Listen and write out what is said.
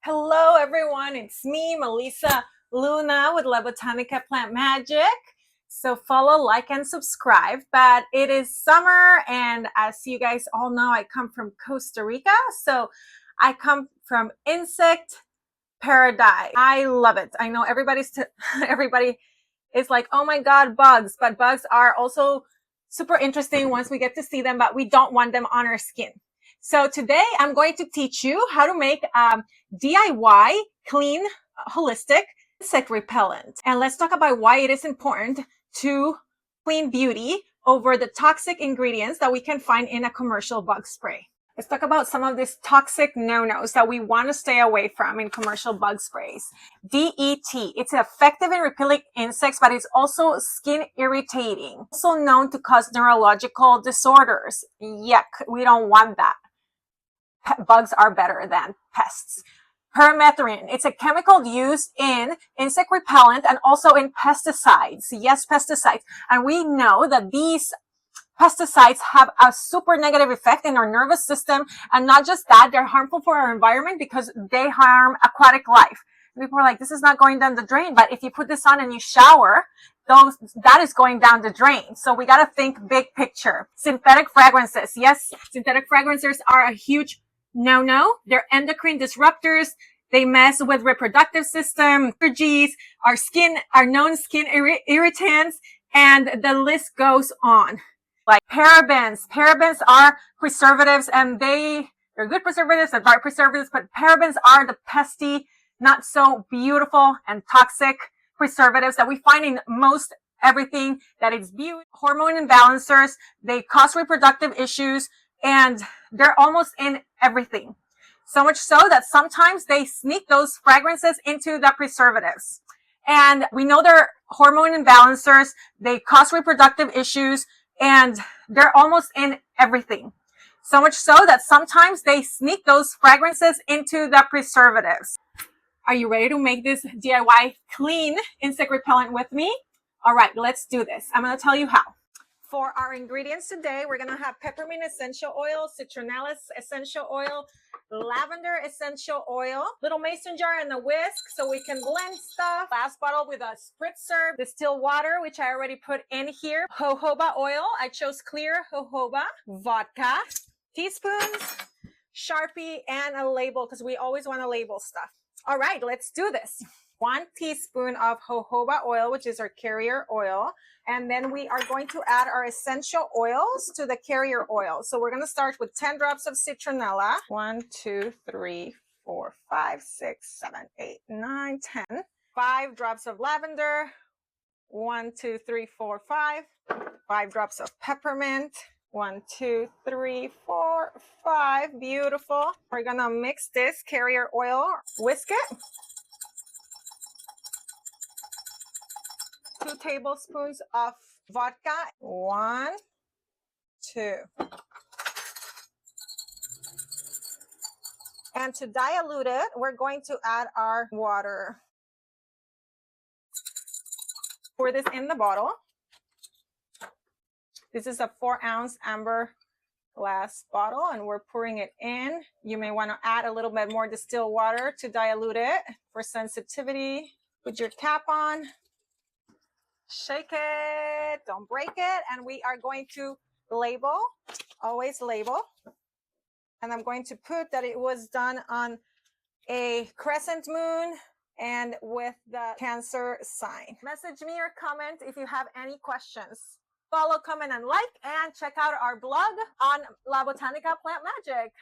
Hello everyone, it's me, Meleesa Luna with LaB.OTANICA Plant Magic. So follow, like, and subscribe. But it is summer, and as you guys all know, I come from Costa Rica. So I come from insect paradise. I love it. I know everybody is like, oh my God, bugs. But bugs are also super interesting once we get to see them, but we don't want them on our skin. So today I'm going to teach you how to make DIY clean, holistic insect repellent. And let's talk about why it is important to clean beauty over the toxic ingredients that we can find in a commercial bug spray. Let's talk about some of these toxic no-nos that we want to stay away from in commercial bug sprays. DET, it's effective in repelling insects, but it's also skin irritating. Also known to cause neurological disorders. Yuck, we don't want that. Bugs are better than pests. Permethrin, it's a chemical used in insect repellent and also in pesticides. Yes, pesticides. And we know that these pesticides have a super negative effect in our nervous system. And not just that, they're harmful for our environment because they harm aquatic life. People are like, this is not going down the drain. But if you put this on and you shower, that is going down the drain. So we got to think big picture. Synthetic fragrances. Yes, synthetic fragrances are a huge no. They're endocrine disruptors. They mess with reproductive system, allergies, our known skin irritants, and the list goes on. Like parabens. Parabens are preservatives, and they're good preservatives and bad preservatives, but parabens are the pesty, not so beautiful and toxic preservatives that we find in most everything that is beauty. Hormone imbalancers, they cause reproductive issues, and they're almost in everything. So much so that sometimes they sneak those fragrances into the preservatives. And we know they're hormone imbalancers, they cause reproductive issues, and they're almost in everything. So much so that sometimes they sneak those fragrances into the preservatives. Are you ready to make this DIY clean insect repellent with me? All right, let's do this. I'm going to tell you how. For our ingredients today, we're going to have Peppermint Essential Oil, Citronella Essential Oil, Lavender Essential Oil, little mason jar and a whisk so we can blend stuff. Glass bottle with a spritzer, distilled water, which I already put in here. Jojoba oil, I chose clear jojoba. Vodka, teaspoons, Sharpie, and a label because we always want to label stuff. All right, let's do this. 1 teaspoon of jojoba oil, which is our carrier oil. And then we are going to add our essential oils to the carrier oil. So we're going to start with 10 drops of citronella. 1, 2, 3, 4, 5, 6, 7, 8, 9, 10. 5 drops of lavender. 1, 2, 3, 4, 5. 5 drops of peppermint. 1, 2, 3, 4, 5. Beautiful. We're going to mix this carrier oil, whisk it. 2 tablespoons of vodka. 1, 2. And to dilute it, we're going to add our water. Pour this in the bottle. This is a 4-ounce amber glass bottle, and we're pouring it in. You may want to add a little bit more distilled water to dilute it for sensitivity. Put your cap on. Shake it, don't break it, and we are going to label, always label. And I'm going to put that it was done on a crescent moon and with the Cancer sign. Message me or comment if you have any questions. Follow, comment, and like, and check out our blog on LaB.OTANICA Plant Magic.